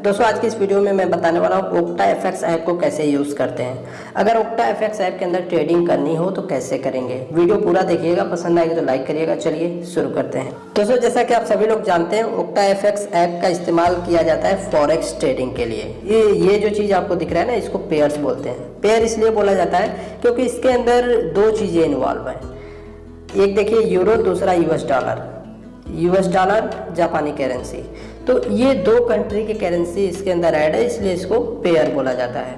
दोस्तों आज की इस वीडियो में मैं बताने वाला हूँ ओक्टा एफएक्स ऐप को कैसे यूज़ करते हैं। अगर ओक्टा एफएक्स ऐप के अंदर ट्रेडिंग करनी हो तो कैसे करेंगे, वीडियो पूरा देखिएगा, पसंद आएगी तो लाइक करिएगा। चलिए शुरू करते हैं। दोस्तों जैसा कि आप सभी लोग जानते हैं ओक्टा एफएक्स ऐप का इस्तेमाल किया जाता है फॉरेक्स ट्रेडिंग के लिए। ये जो चीज़ आपको दिख रहा है ना, इसको पेयर्स बोलते हैं। पेयर इसलिए बोला जाता है क्योंकि इसके अंदर दो चीज़ें इन्वॉल्व हैं। एक देखिए यूरो, दूसरा यूएस डॉलर जापानी करेंसी। तो ये दो कंट्री की करेंसी इसके अंदर ऐड है, इसलिए इसको पेयर बोला जाता है।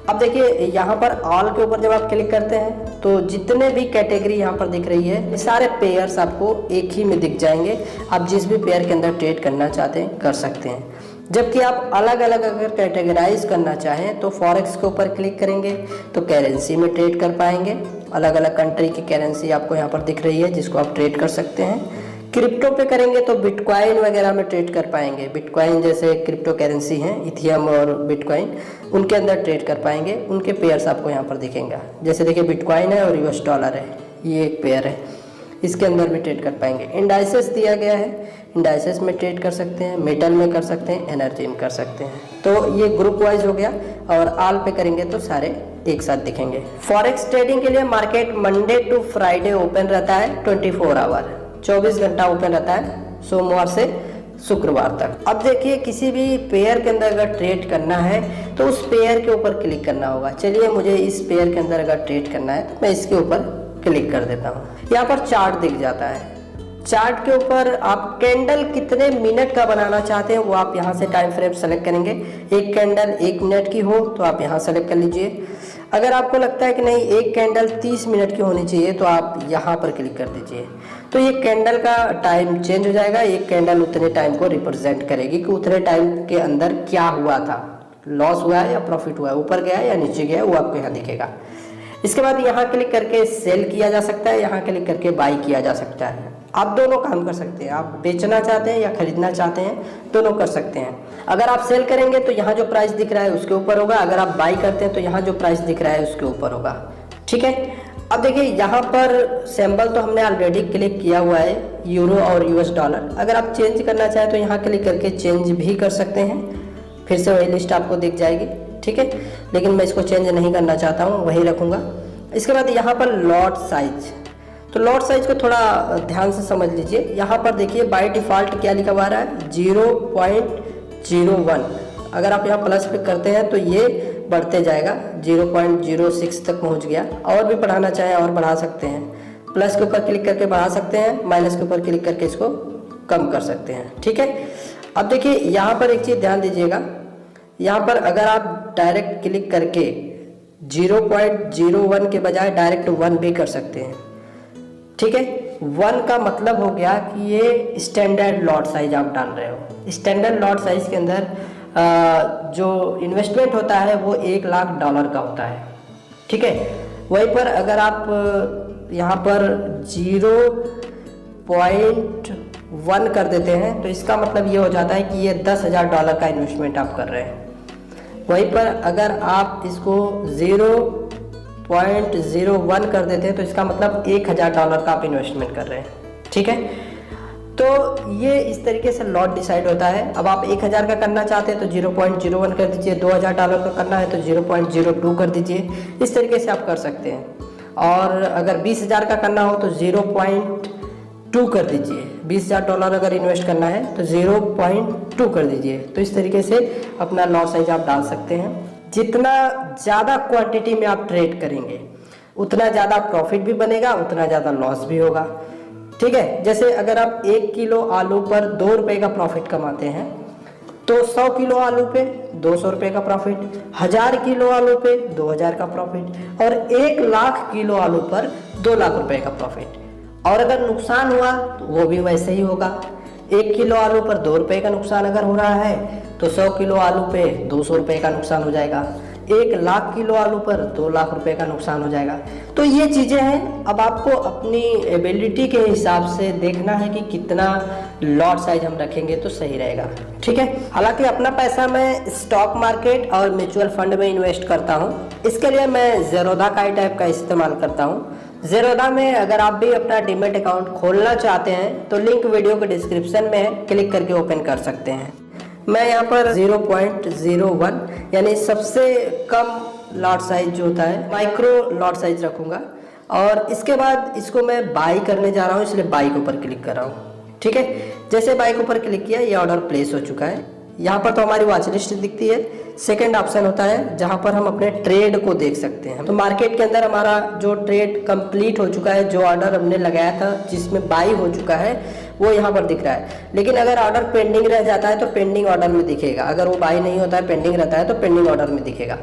अब देखिए यहाँ पर ऑल के ऊपर जब आप क्लिक करते हैं तो जितने भी कैटेगरी यहाँ पर दिख रही है, सारे पेयर्स आपको एक ही में दिख जाएंगे। आप जिस भी पेयर के अंदर ट्रेड करना चाहते हैं कर सकते हैं। जबकि आप अलग अलग अगर कैटेगराइज करना चाहें तो फॉरेक्स के ऊपर क्लिक करेंगे तो करेंसी में ट्रेड कर पाएंगे। अलग अलग कंट्री की करेंसी आपको यहाँ पर दिख रही है जिसको आप ट्रेड कर सकते हैं। क्रिप्टो पे करेंगे तो बिटकॉइन वगैरह में ट्रेड कर पाएंगे। बिटकॉइन जैसे क्रिप्टो करेंसी हैं, इथियम और बिटकॉइन, उनके अंदर ट्रेड कर पाएंगे। उनके पेयर्स आपको यहाँ पर दिखेंगे। जैसे देखिए बिटकॉइन है और यूएस डॉलर है, ये एक पेयर है, इसके अंदर भी ट्रेड कर पाएंगे। इंडाइसेस दिया गया है, इंडाइसेस में ट्रेड कर सकते हैं, मेटल में कर सकते हैं, एनर्जी में कर सकते हैं। तो ये ग्रुप वाइज हो गया। और ऑल पे करेंगे तो सारे एक साथ दिखेंगे। फॉरेक्स ट्रेडिंग के लिए market Monday to Friday open रहता है, 24 आवर, 24 घंटा ओपन रहता है, सोमवार से शुक्रवार तक। अब देखिए किसी भी पेयर के अंदर अगर ट्रेड करना है तो उस पेयर के ऊपर क्लिक करना होगा। चलिए मुझे इस पेयर के अंदर अगर ट्रेड करना है तो मैं इसके ऊपर क्लिक कर देता हूँ। यहाँ पर चार्ट दिख जाता है। चार्ट के ऊपर आप कैंडल कितने मिनट का बनाना चाहते हैं वो आप यहाँ से टाइम फ्रेम सेलेक्ट करेंगे। एक कैंडल 1 मिनट की हो तो आप यहाँ सेलेक्ट कर लीजिए। अगर आपको लगता है कि नहीं एक कैंडल 30 मिनट की होनी चाहिए तो आप यहाँ पर क्लिक कर दीजिए। तो ये कैंडल का टाइम चेंज हो जाएगा। एक कैंडल उतने टाइम को रिप्रेजेंट करेगी कि उतने टाइम के अंदर क्या हुआ था, लॉस हुआ है या प्रॉफिट हुआ है, ऊपर गया है या नीचे गया है, वो आपको यहाँ दिखेगा। इसके बाद यहाँ क्लिक करके सेल किया जा सकता है, यहाँ क्लिक करके बाई किया जा सकता है। आप दोनों काम कर सकते हैं। आप बेचना चाहते हैं या खरीदना चाहते हैं, दोनों कर सकते हैं। अगर आप सेल करेंगे तो यहाँ जो प्राइस दिख रहा है उसके ऊपर होगा। अगर आप बाई करते हैं तो यहाँ जो प्राइस दिख रहा है उसके ऊपर होगा। ठीक है। अब देखिए यहाँ पर सिंबल तो हमने ऑलरेडी क्लिक किया हुआ है, यूरो और यूएस डॉलर। अगर आप चेंज करना चाहें तो यहाँ क्लिक करके चेंज भी कर सकते हैं, फिर से वही लिस्ट आपको दिख जाएगी। ठीक है, लेकिन मैं इसको चेंज नहीं करना चाहता हूँ, वही रखूँगा। इसके बाद यहाँ पर लॉट साइज, तो लॉट साइज को थोड़ा ध्यान से समझ लीजिए। यहाँ पर देखिए बाय डिफ़ॉल्ट क्या लिखा हुआ रहा है, 0.01। अगर आप यहाँ प्लस पे करते हैं तो ये बढ़ते जाएगा, 0.06 तक पहुँच गया। और भी बढ़ाना चाहें और बढ़ा सकते हैं। प्लस के ऊपर क्लिक करके बढ़ा सकते हैं, माइनस के ऊपर क्लिक करके इसको कम कर सकते हैं। ठीक है। अब देखिए यहाँ पर एक चीज़ ध्यान दीजिएगा। यहाँ पर अगर आप डायरेक्ट क्लिक करके 0.01 के बजाय डायरेक्ट 1 भी कर सकते हैं। ठीक है। 1 का मतलब हो गया कि ये स्टैंडर्ड लॉट साइज आप डाल रहे हो। स्टैंडर्ड लॉट साइज के अंदर जो इन्वेस्टमेंट होता है वो $1,00,000 का होता है। ठीक है। वहीं पर अगर आप यहाँ पर 0.1 कर देते हैं तो इसका मतलब ये हो जाता है कि ये $10,000 का इन्वेस्टमेंट आप कर रहे हैं। वहीं पर अगर आप इसको 0.01 कर देते हैं तो इसका मतलब $1,000 का आप इन्वेस्टमेंट कर रहे हैं। ठीक है। तो ये इस तरीके से लॉट डिसाइड होता है। अब आप 1,000 का करना चाहते हैं तो 0.01 कर दीजिए, $2,000 का करना है तो 0.02 कर दीजिए। इस तरीके से आप कर सकते हैं। और अगर 20,000 का करना हो तो 0.2 कर दीजिए। $20,000 अगर इन्वेस्ट करना है तो 0.2 कर दीजिए। तो इस तरीके से अपना लॉट साइज आप डाल सकते हैं। जितना ज़्यादा क्वांटिटी में आप ट्रेड करेंगे उतना ज़्यादा प्रॉफिट भी बनेगा, उतना ज़्यादा लॉस भी होगा। ठीक है। जैसे अगर आप 1 किलो आलू पर 2 रुपये का प्रॉफिट कमाते हैं तो 100 किलो आलू पे 200 रुपये का प्रॉफिट, 1000 किलो आलू पे 2000 का प्रॉफिट और 1,00,000 किलो आलू पर 2,00,000 रुपये का प्रॉफिट। और अगर नुकसान हुआ तो वो भी वैसे ही होगा। 1 किलो आलू पर 2 रुपये का नुकसान अगर हो रहा है तो 100 किलो आलू पे 200 रुपये का नुकसान हो जाएगा। 1,00,000 किलो आलू पर 2,00,000 रुपये का नुकसान हो जाएगा। तो ये चीज़ें हैं। अब आपको अपनी एबिलिटी के हिसाब से देखना है कि कितना लॉट साइज हम रखेंगे तो सही रहेगा। ठीक है। हालांकि अपना पैसा मैं स्टॉक मार्केट और म्यूचुअल फंड में इन्वेस्ट करता हूँ। इसके लिए मैं ज़ेरोधा काइट ऐप का इस्तेमाल करता हूँ। ज़ेरोधा में अगर आप भी अपना डीमैट अकाउंट खोलना चाहते हैं तो लिंक वीडियो के डिस्क्रिप्शन में है, क्लिक करके ओपन कर सकते हैं। मैं यहाँ पर 0.01 यानी सबसे कम लॉट साइज जो होता है माइक्रो लॉट साइज रखूँगा। और इसके बाद इसको मैं बाई करने जा रहा हूँ, इसलिए बाई के ऊपर क्लिक कर रहा हूँ। ठीक है, जैसे बाई के ऊपर क्लिक किया ये ऑर्डर प्लेस हो चुका है। यहाँ पर तो हमारी वॉच लिस्ट दिखती है। सेकंड ऑप्शन होता है जहाँ पर हम अपने ट्रेड को देख सकते हैं। तो मार्केट के अंदर हमारा जो ट्रेड कंप्लीट हो चुका है, जो ऑर्डर हमने लगाया था जिसमें बाई हो चुका है वो यहाँ पर दिख रहा है। लेकिन अगर ऑर्डर पेंडिंग रह जाता है तो पेंडिंग ऑर्डर में दिखेगा, अगर वो बाई नहीं होता है पेंडिंग रहता है तो पेंडिंग ऑर्डर में दिखेगा।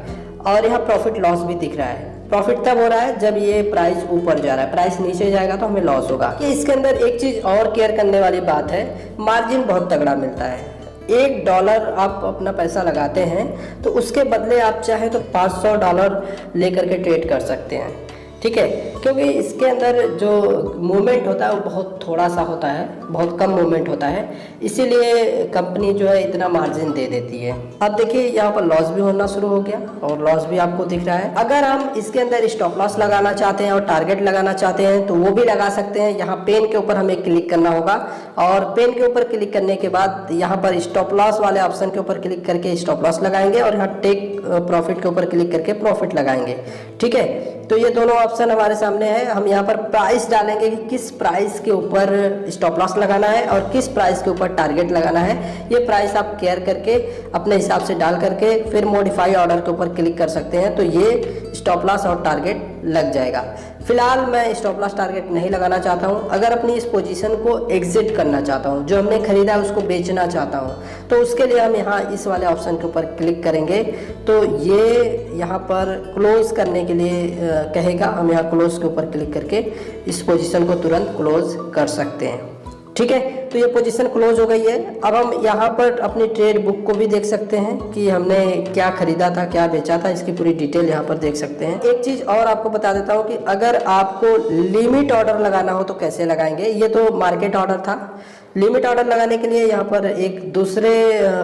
और यहाँ प्रॉफिट लॉस भी दिख रहा है। प्रॉफिट तब हो रहा है जब ये प्राइस ऊपर जा रहा है, प्राइस नीचे जाएगा तो हमें लॉस होगा। कि इसके अंदर एक चीज और केयर करने वाली बात है, मार्जिन बहुत तगड़ा मिलता है। $1 आप अपना पैसा लगाते हैं तो उसके बदले आप चाहे तो $500 लेकर के ट्रेड कर सकते हैं। ठीक है, क्योंकि इसके अंदर जो मूवमेंट होता है वो बहुत थोड़ा सा होता है, बहुत कम मूवमेंट होता है, इसीलिए कंपनी जो है इतना मार्जिन दे देती है। अब देखिए यहाँ पर लॉस भी होना शुरू हो गया और लॉस भी आपको दिख रहा है। अगर हम इसके अंदर स्टॉप लॉस लगाना चाहते हैं और टारगेट लगाना चाहते हैं तो वो भी लगा सकते हैं। यहाँ पेन के ऊपर हमें क्लिक करना होगा और पेन के ऊपर क्लिक करने के बाद यहाँ पर स्टॉप लॉस वाले ऑप्शन के ऊपर क्लिक करके स्टॉप लॉस लगाएंगे और यहाँ टेक प्रॉफिट के ऊपर क्लिक करके प्रॉफिट लगाएंगे। ठीक है, तो ये दोनों ऑप्शन हमारे सामने है। हम यहाँ पर प्राइस डालेंगे कि किस प्राइस के ऊपर स्टॉप लॉस लगाना है और किस प्राइस के ऊपर टारगेट लगाना है। ये प्राइस आप केयर करके अपने हिसाब से डाल करके फिर मॉडिफाई ऑर्डर के ऊपर क्लिक कर सकते हैं, तो ये स्टॉप लॉस और टारगेट लग जाएगा। फिलहाल मैं स्टॉप लॉस टारगेट नहीं लगाना चाहता हूं। अगर अपनी इस पोजीशन को एग्जिट करना चाहता हूं, जो हमने खरीदा है उसको बेचना चाहता हूं, तो उसके लिए हम यहाँ इस वाले ऑप्शन के ऊपर क्लिक करेंगे तो ये यहाँ पर क्लोज करने के लिए कहेगा। हम यहाँ क्लोज के ऊपर क्लिक करके इस पोजीशन को तुरंत क्लोज कर सकते हैं। ठीक है, तो ये पोजीशन क्लोज हो गई है। अब हम यहाँ पर अपनी ट्रेड बुक को भी देख सकते हैं कि हमने क्या खरीदा था, क्या बेचा था, इसकी पूरी डिटेल यहाँ पर देख सकते हैं। एक चीज़ और आपको बता देता हूँ कि अगर आपको लिमिट ऑर्डर लगाना हो तो कैसे लगाएंगे। ये तो मार्केट ऑर्डर था। लिमिट ऑर्डर लगाने के लिए यहाँ पर एक दूसरे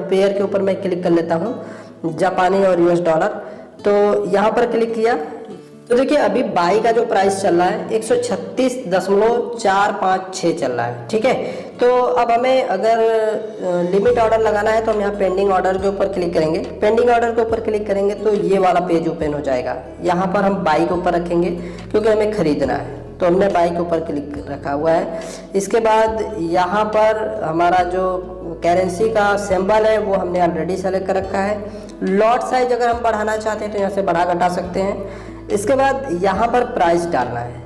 पेयर के ऊपर मैं क्लिक कर लेता हूँ, जापानी और US डॉलर। तो यहाँ पर क्लिक किया तो देखिए अभी बाई का जो प्राइस चल रहा है 136.456 चल रहा है। ठीक है, तो अब हमें अगर लिमिट ऑर्डर लगाना है तो हम यहाँ पेंडिंग ऑर्डर के ऊपर क्लिक करेंगे। पेंडिंग ऑर्डर के ऊपर क्लिक करेंगे तो ये वाला पेज ओपन हो जाएगा। यहाँ पर हम बाई के ऊपर रखेंगे क्योंकि हमें खरीदना है, तो हमने बाई के ऊपर क्लिक रखा हुआ है। इसके बाद यहाँ पर हमारा जो करेंसी का सिंबल है वो हमने ऑलरेडी सेलेक्ट कर रखा है। लॉट साइज अगर हम बढ़ाना चाहते हैं तो यहाँ से बढ़ा घटा सकते हैं। इसके बाद यहाँ पर प्राइस डालना है।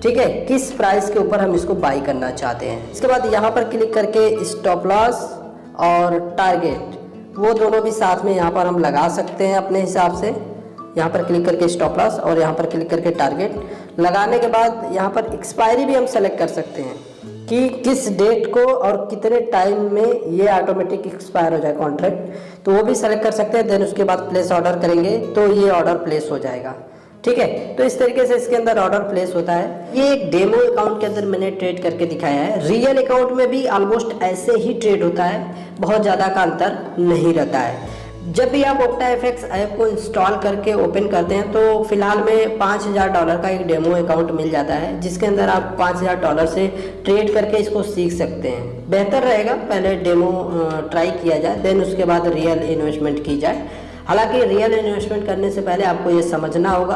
ठीक है, किस प्राइस के ऊपर हम इसको बाई करना चाहते हैं। इसके बाद यहाँ पर क्लिक करके स्टॉप लॉस और टारगेट वो दोनों भी साथ में यहाँ पर हम लगा सकते हैं अपने हिसाब से। यहाँ पर क्लिक करके स्टॉप लॉस और यहाँ पर क्लिक करके टारगेट लगाने के बाद यहाँ पर एक्सपायरी भी हम सेलेक्ट कर सकते हैं कि किस डेट को और कितने टाइम में ये ऑटोमेटिक एक्सपायर हो जाए कॉन्ट्रैक्ट, तो वो भी सेलेक्ट कर सकते हैं। देन उसके बाद प्लेस ऑर्डर करेंगे तो ये ऑर्डर प्लेस हो जाएगा। ठीक है, तो इस तरीके से इसके अंदर ऑर्डर प्लेस होता है। ये एक डेमो अकाउंट के अंदर मैंने ट्रेड करके दिखाया है। रियल अकाउंट में भी ऑलमोस्ट ऐसे ही ट्रेड होता है, बहुत ज़्यादा का अंतर नहीं रहता है। जब भी आप OctaFX ऐप को इंस्टॉल करके ओपन करते हैं तो फिलहाल में $5000 का एक डेमो अकाउंट मिल जाता है, जिसके अंदर आप $5000 से ट्रेड करके इसको सीख सकते हैं। बेहतर रहेगा पहले डेमो ट्राई किया जाए, देन उसके बाद रियल इन्वेस्टमेंट की जाए। हालांकि रियल इन्वेस्टमेंट करने से पहले आपको ये समझना होगा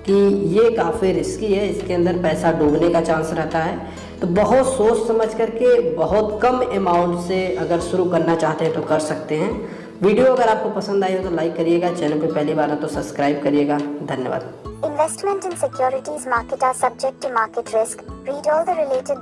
कि ये काफ़ी रिस्की है, इसके अंदर पैसा डूबने का चांस रहता है। तो बहुत सोच समझ करके बहुत कम अमाउंट से अगर शुरू करना चाहते हैं तो कर सकते हैं। वीडियो अगर आपको पसंद आई हो तो लाइक करिएगा, चैनल पे पहली बार है तो सब्सक्राइब करिएगा। धन्यवाद। Investment in securities market are subject to market risk. Read all the related